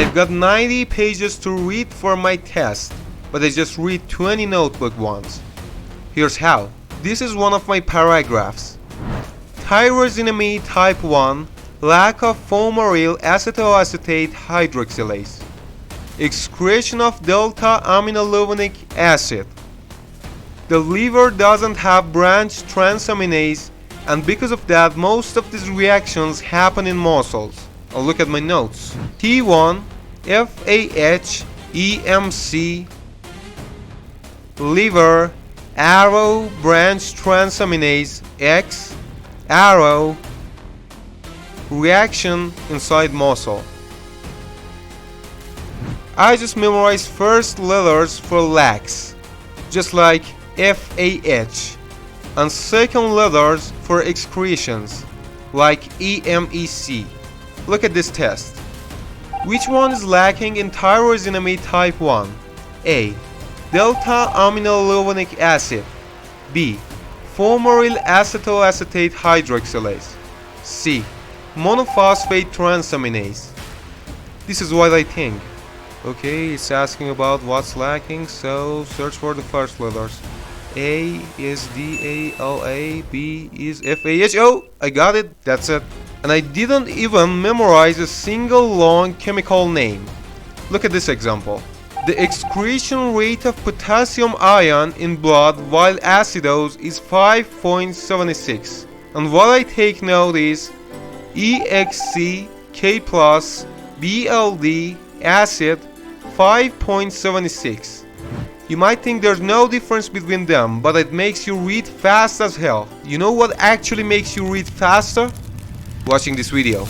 I've got 90 pages to read for my test, but I just read 20 notebook ones. Here's how. This is one of my paragraphs. Tyrosinamide type 1, lack of fumaryl acetoacetate hydroxylase. Excretion of delta aminolevinic acid. The liver doesn't have branched transaminase, and because of that most of these reactions happen in muscles. I'll look at my notes. T1, FAH, EMC, liver, arrow, branched transaminase, X, arrow, reaction inside muscle. I just memorized first letters for lax, just like FAH, and second letters for excretions, like EMEC. Look at this test. Which one is lacking in tyrosinamide type 1? A. Delta aminolevinic acid. B. Fumaryl acetoacetate hydroxylase. C. Monophosphate transaminase. This is what I think. Okay, it's asking about what's lacking, so search for the first letters. A is DALA, B is FAH. Oh, I got it, that's it. And I didn't even memorize a single long chemical name. Look at this example. The excretion rate of potassium ion in blood while acidose is 5.76. And what I take note is EXC, K+, BLD, acid, 5.76. You might think there's no difference between them, but it makes you read fast as hell. You know what actually makes you read faster? Watching this video.